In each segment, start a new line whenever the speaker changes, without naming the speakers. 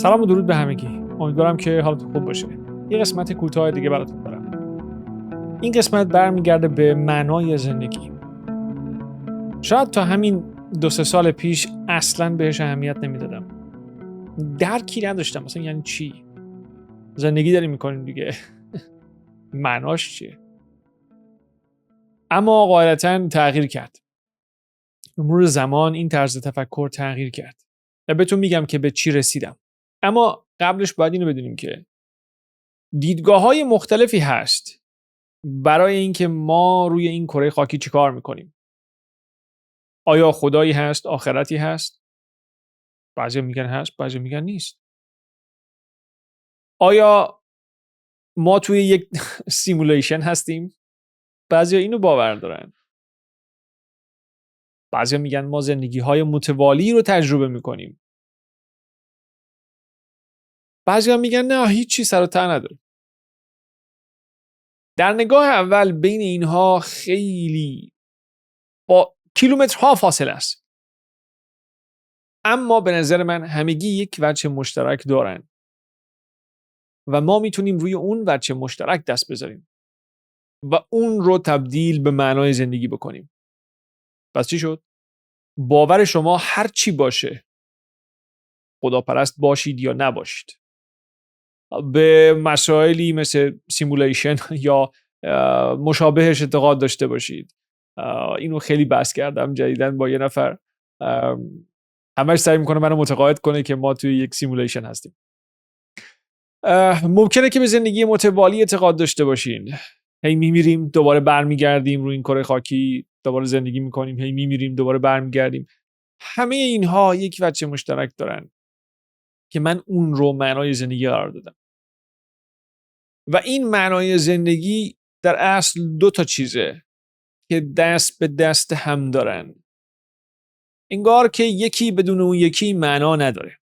سلام و درود به همگی. امیدوارم که حالتون خوب باشه. یه قسمت کوتاه دیگه براتون دارم. این قسمت برمیگرده به معنای زندگی. شاید تا همین 2-3 سال پیش اصلاً بهش اهمیت نمیدادم. درکی نداشتم مثلا یعنی چی؟ زندگی داریم میکنیم دیگه. معناش چیه؟ اما قاعدتاً تغییر کرد. به مرور زمان این طرز تفکر تغییر کرد. و بهتون میگم که به چی رسیدم. اما قبلش باید اینو بدونیم که دیدگاه‌های مختلفی هست برای اینکه ما روی این کره خاکی چیکار میکنیم. آیا خدایی هست، آخرتی هست؟ بعضی میگن هست، بعضی میگن نیست. آیا ما توی یک سیمولیشن هستیم؟ بعضی اینو باور دارن. بعضی میگن ما زندگی‌های متوالی رو تجربه میکنیم. بعضی میگن نه هیچی سر و ته نداره. در نگاه اول بین اینها خیلی با کیلومترها فاصله است. اما به نظر من همگی یک وجه مشترک دارن و ما میتونیم روی اون وجه مشترک دست بذاریم و اون رو تبدیل به معنای زندگی بکنیم. پس چی شد؟ باور شما هر چی باشه، خداپرست باشید یا نباشید، به مسائلی مثل سیمولیشن یا مشابهش اعتقاد داشته باشید. اینو خیلی بحث کردم جدیداً با یه نفر، همش سعی میکنه منو متقاعد کنه که ما توی یک سیمولیشن هستیم. ممکنه که به زندگی متوالی اعتقاد داشته باشین. هی میمیریم دوباره برمیگردیم روی این کره خاکی، دوباره زندگی میکنیم، هی میمیریم دوباره برمیگردیم. همه اینها یک وجه مشترک دارن که من اون رو معنای زندگی قرار دادم. و این معنای زندگی در اصل 2 چیزه که دست به دست هم دارن. انگار که یکی بدون اون یکی معنا نداره.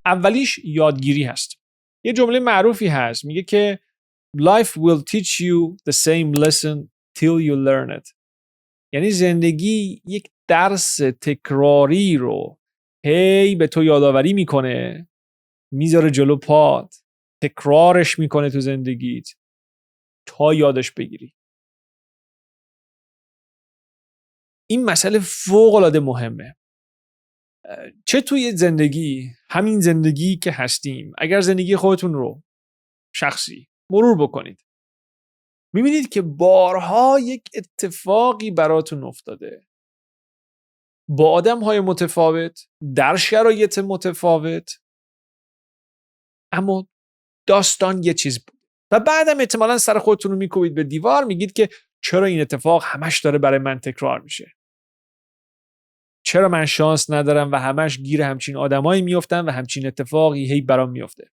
اولیش یادگیری هست. یه جمله معروفی هست میگه که Life will teach you the same lesson till you learn it. یعنی زندگی یک درس تکراری رو هی به تو یادآوری میکنه، میذاره جلو پات، تکرارش میکنه تو زندگیت تا یادش بگیری. این مسئله فوق‌العاده مهمه. چه توی زندگی، همین زندگی که هستیم، اگر زندگی خودتون رو شخصی مرور بکنید، میبینید که بارها یک اتفاقی براتون افتاده. با آدم‌های متفاوت، در شرایط متفاوت، اما داستان یه چیز بود. و بعدم احتمالاً سر خودتون رو میکوبید به دیوار، میگید که چرا این اتفاق همش داره برای من تکرار میشه؟ چرا من شانس ندارم و همش گیر همچین آدمایی میافتن و همچین اتفاقی هی برام میافته؟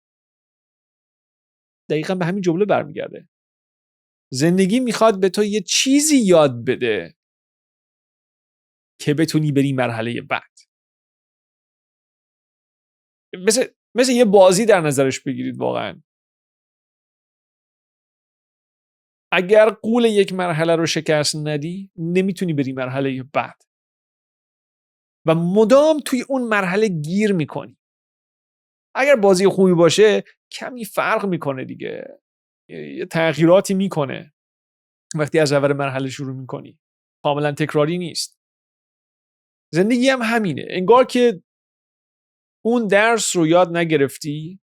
دقیقاً به همین جمله برمیگرده. زندگی میخواد به تو یه چیزی یاد بده که بتونی بری مرحله بعد. مثل یه بازی در نظرش بگیرید واقعاً. اگر غول یک مرحله رو شکست ندی، نمیتونی بری مرحله بعد. و مدام توی اون مرحله گیر میکنی. اگر بازی خوبی باشه، کمی فرق میکنه دیگه. یه تغییراتی میکنه. وقتی از اول مرحله شروع میکنی. کاملا تکراری نیست. زندگی هم همینه. انگار که اون درس رو یاد نگرفتی،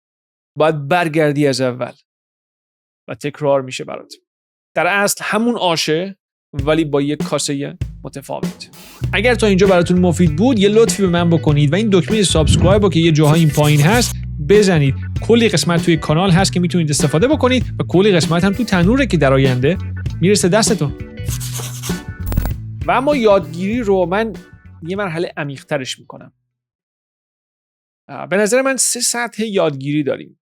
باید برگردی از اول. و تکرار میشه برات. در اصل همون آشه، ولی با یک کاسه متفاوت. اگر تا اینجا براتون مفید بود، یه لطفی به من بکنید و این دکمه سابسکرایب رو که یه جاهای این پایین هست بزنید. کلی قسمت توی کانال هست که میتونید استفاده بکنید و کلی قسمت هم تو تنوره که در آینده میرسه دستتون. و اما یادگیری رو من یه مرحله عمیق‌ترش میکنم. به نظر من 3 سطح یادگیری داریم.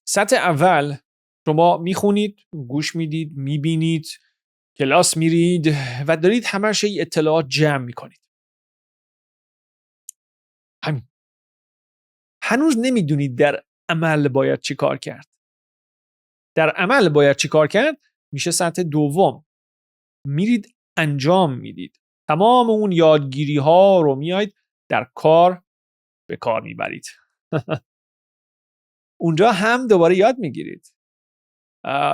سطح اول، شما میخونید، گوش میدید، میبینید، کلاس میرید و دارید همش اطلاعات جمع میکنید. همین. هنوز نمیدونید در عمل باید چی کار کرد. در عمل باید چی کار کرد میشه سطح دوم. میرید انجام میدید. تمام اون یادگیری ها رو میاید در کار به کار میبرید. اونجا هم دوباره یاد میگیرید.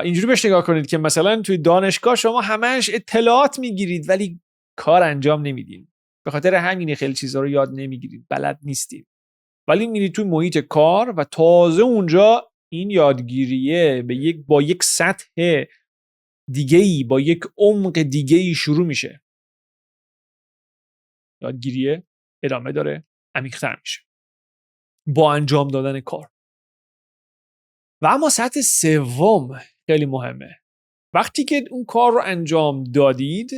اینجوری بهش نگاه کنید که مثلا توی دانشگاه شما همش اطلاعات میگیرید ولی کار انجام نمیدین. به خاطر همین خیلی چیزا رو یاد نمیگیرید، بلد نیستید. ولی میرید توی محیط کار و تازه اونجا این یادگیریه با یک سطح دیگه‌ای، با یک عمق دیگه‌ای شروع میشه. یادگیریه ادامه داره، عمیق‌تر میشه با انجام دادن کار. و اما سطح سوم خیلی مهمه. وقتی که اون کار رو انجام دادید،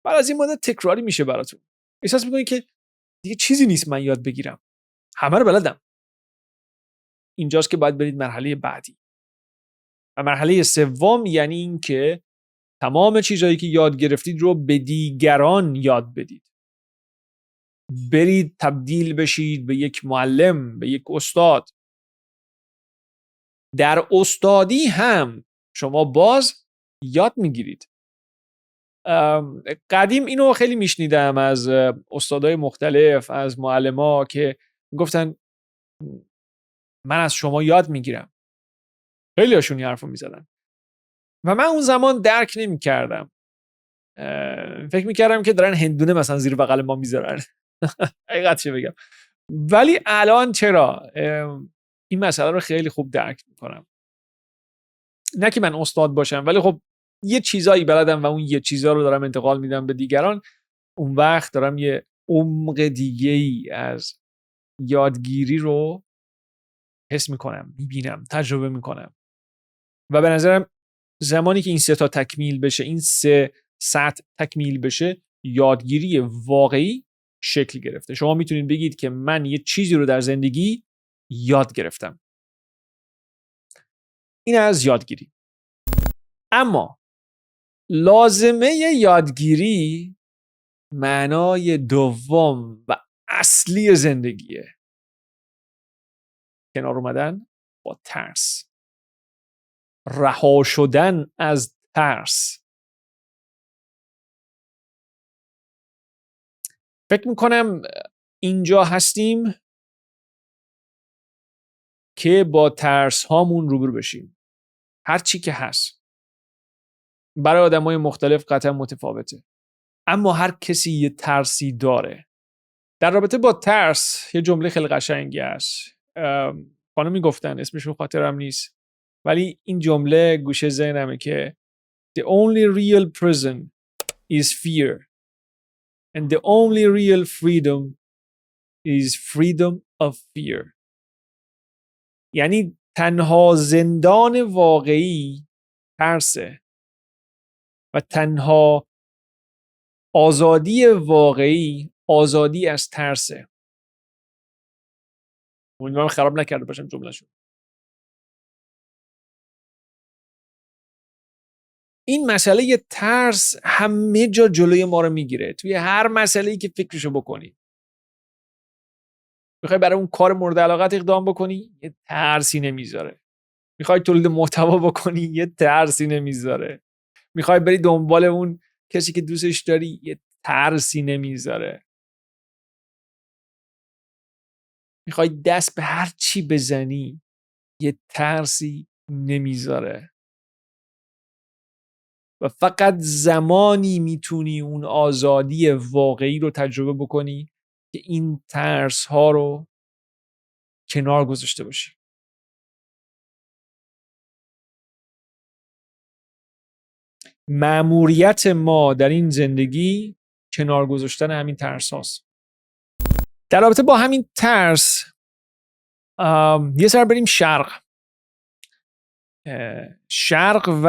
بعد از این مدت تکراری میشه براتون. احساس میکنید که دیگه چیزی نیست من یاد بگیرم، همه رو بلدم. اینجاست که باید برید مرحله بعدی. و مرحله سوم یعنی این که تمام چیزهایی که یاد گرفتید رو به دیگران یاد بدید. برید تبدیل بشید به یک معلم، به یک استاد. در استادی هم شما باز یاد میگیرید. قدیم اینو خیلی میشنیدم از استادای مختلف، از معلم‌ها که گفتن من از شما یاد میگیرم. خیلی هاشون این حرفو میزدن و من اون زمان درک نمیکردم. فکر میکردم که دارن هندونه مثلا زیر بغل ما میذارن. حقیقتش بگم. ولی الان چرا این مسئله رو خیلی خوب درک میکنم. نه که من استاد باشم، ولی خب یه چیزایی بلدم و اون یه چیزا رو دارم انتقال میدم به دیگران. اون وقت دارم یه عمق دیگه‌ای از یادگیری رو حس میکنم، میبینم، تجربه میکنم. و به نظرم زمانی که این سه تا تکمیل بشه، این سه سطح تکمیل بشه، یادگیری واقعی شکل گرفته. شما میتونید بگید که من یه چیزی رو در زندگی یاد گرفتم. این از یادگیری. اما لازمه یادگیری معنای دوم و اصلی زندگیه. کنار اومدن با ترس. رها شدن از ترس. فکر میکنم اینجا هستیم که با ترس هامون روبرو بشیم. هر چی که هست. برای آدمای مختلف قطعا متفاوته. اما هر کسی یه ترسی داره. در رابطه با ترس یه جمله خیلی قشنگی هست. خانمی گفتن، اسمشون خاطرم نیست، ولی این جمله گوشه ذهنمه که The only real prison is fear and the only real freedom is freedom of fear. یعنی تنها زندان واقعی ترسه و تنها آزادی واقعی آزادی از ترسه. امیدوارم خراب نکرده باشم جمله‌شو. این مسئله ترس همه جا جلوی ما رو میگیره. توی هر مسئله‌ای که فکرشو بکنی. میخوای برای اون کار مورد علاقت اقدام بکنی، یه ترسی نمیذاره. میخوای تولید محتوا بکنی، یه ترسی نمیذاره. میخوای بری دنبال اون کسی که دوستش داری، یه ترسی نمیذاره. میخوای دست به هر چی بزنی، یه ترسی نمیذاره. و فقط زمانی میتونی اون آزادی واقعی رو تجربه بکنی که این ترس ها رو کنار گذاشته باشی. مأموریت ما در این زندگی کنار گذاشتن همین ترس هاست. در رابطه با همین ترس یه سر بریم شرق و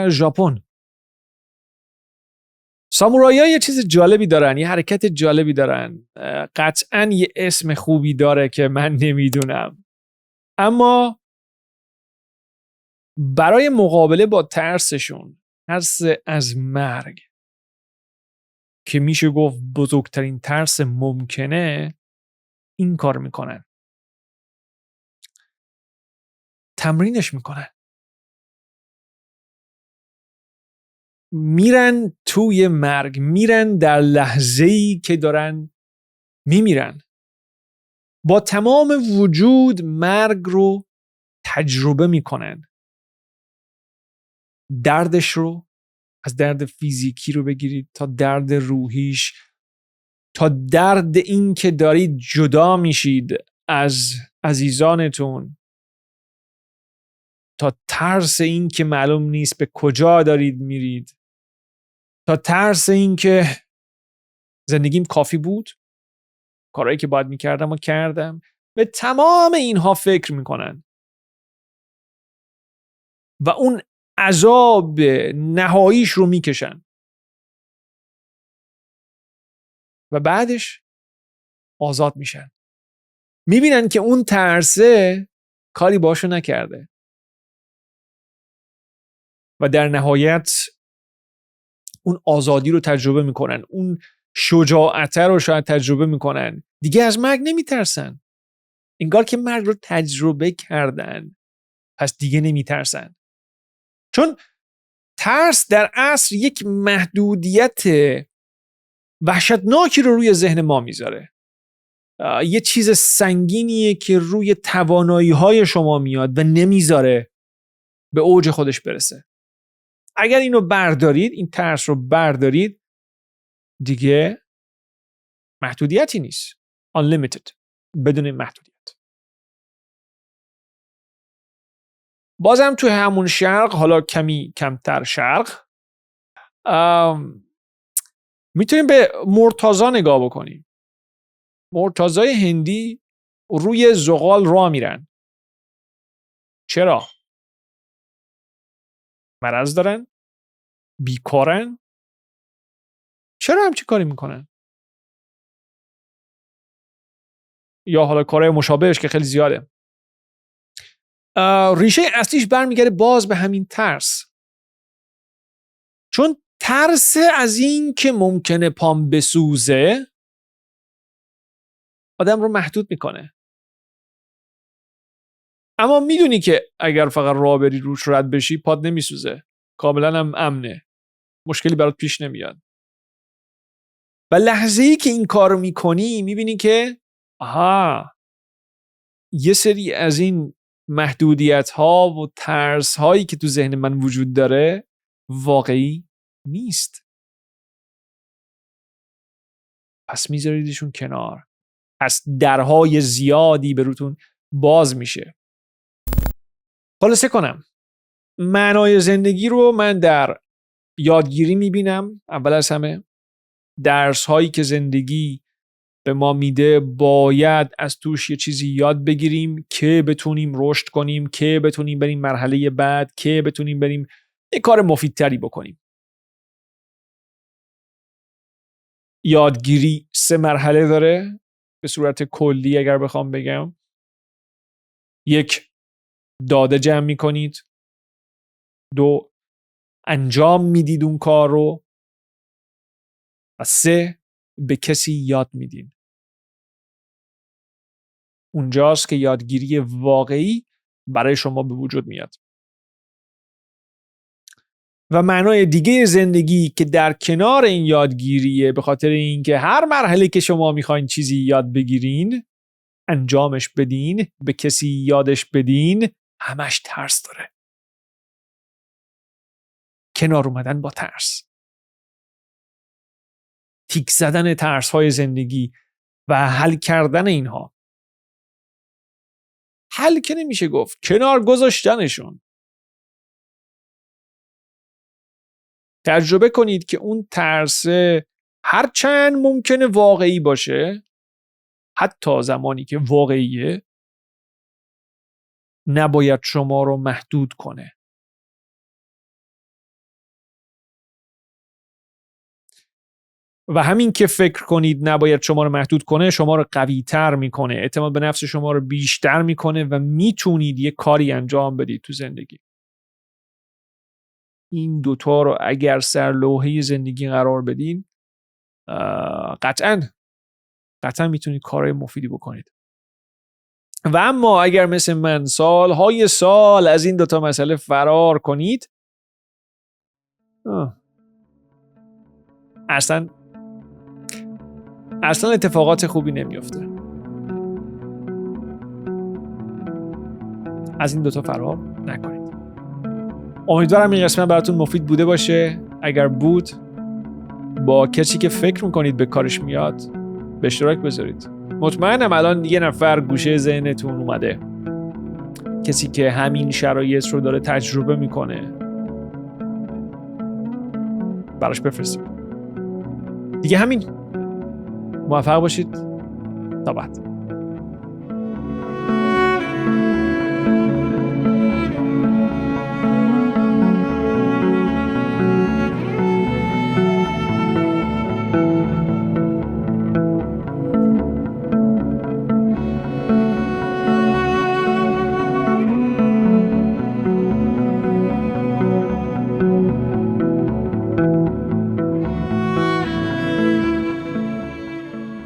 ژاپن. سامورایی‌ها یه چیز جالبی دارن، یه حرکت جالبی دارن. قطعاً یه اسم خوبی داره که من نمیدونم. اما برای مقابله با ترسشون، ترس از مرگ که میشه گفت بزرگترین ترس ممکنه، این کار میکنن. تمرینش میکنن. میرن توی مرگ، میرن در لحظه‌ای که دارن میمیرن. با تمام وجود مرگ رو تجربه میکنن. دردش رو، از درد فیزیکی رو بگیرید تا درد روحیش، تا درد این که دارید جدا میشید از عزیزانتون، تا ترس این که معلوم نیست به کجا دارید میرید، تا ترس این که زندگیم کافی بود، کارهایی که باید میکردم و کردم. به تمام اینها فکر میکنن و اون عذاب نهاییش رو میکشن و بعدش آزاد میشن. میبینن که اون ترسه کاری باشو نکرده و در نهایت اون آزادی رو تجربه میکنن، اون شجاعته رو شاید تجربه میکنن، دیگه از مرگ نمیترسن. انگار که مرگ رو تجربه کردن، پس دیگه نمیترسن. چون ترس در اصل یک محدودیت وحشتناکی رو روی ذهن ما میذاره. یه چیز سنگینیه که روی توانایی‌های شما میاد و نمیذاره به اوج خودش برسه. اگر اینو بردارید، این ترس رو بردارید، دیگه محدودیتی نیست. Unlimited. بدون محدودیت. بازم تو همون شرق، حالا کمی کمتر شرق، میتونیم به مرتضی نگاه بکنیم. مرتضای هندی روی زغال راه میرن. چرا؟ مرض دارن؟ بیکارن؟ چرا همچی کاری میکنن؟ یا حالا کارهای مشابهش که خیلی زیاده. ریشه اصلیش برمیگرده باز به همین ترس. چون ترس از این که ممکنه پام بسوزه آدم رو محدود میکنه. اما میدونی که اگر فقط راه بری روش رد بشی پات نمیسوزه، کاملا هم امنه، مشکلی برات پیش نمیاد. و لحظه‌ای که این کارو میکنی میبینی که آها، یه سری از این محدودیت ها و ترس هایی که تو ذهن من وجود داره واقعی نیست. پس میذاریدشون کنار. پس درهای زیادی بروتون باز میشه. خلاصه کنم، معنای زندگی رو من در یادگیری میبینم. اول از همه درس هایی که زندگی به ما میده باید از توش یه چیزی یاد بگیریم که بتونیم رشد کنیم، که بتونیم بریم مرحله بعد، که بتونیم بریم یه کار مفیدتری بکنیم. یادگیری 3 مرحله داره به صورت کلی اگر بخوام بگم. 1، داده جمع میکنید. 2، انجام میدید اون کار رو. و 3، به کسی یاد میدین. اونجاست که یادگیری واقعی برای شما به وجود میاد. و معنای دیگه زندگی که در کنار این یادگیریه، به خاطر اینکه هر مرحله که شما میخواین چیزی یاد بگیرین، انجامش بدین، به کسی یادش بدین، همش ترس داره. کنار اومدن با ترس، تیک زدن ترس های زندگی و حل کردن اینها. حل که نمیشه گفت، کنار گذاشتنشون. تجربه کنید که اون ترس هرچند ممکنه واقعی باشه، حتی زمانی که واقعیه، نباید شما رو محدود کنه. و همین که فکر کنید نباید شما رو محدود کنه، شما رو قوی تر میکنه، اعتماد به نفس شما رو بیشتر میکنه و میتونید یه کاری انجام بدید تو زندگی. این دوتا رو اگر سر لوحه زندگی قرار بدین، قطعا میتونید کارهای مفیدی بکنید. و اما اگر مثل من سالهای سال از این دوتا مسئله فرار کنید، اصلا اتفاقات خوبی نمیفته. از این دوتا فرار نکنید. امیدوارم این قسمت براتون مفید بوده باشه. اگر بود، با کسی که فکر میکنید به کارش میاد به اشتراک بذارید. مطمئنم الان یه نفر گوشه ذهنتون اومده، کسی که همین شرایط رو داره تجربه میکنه، براش بفرستید. دیگه همین. موفق باشید. تا بعد.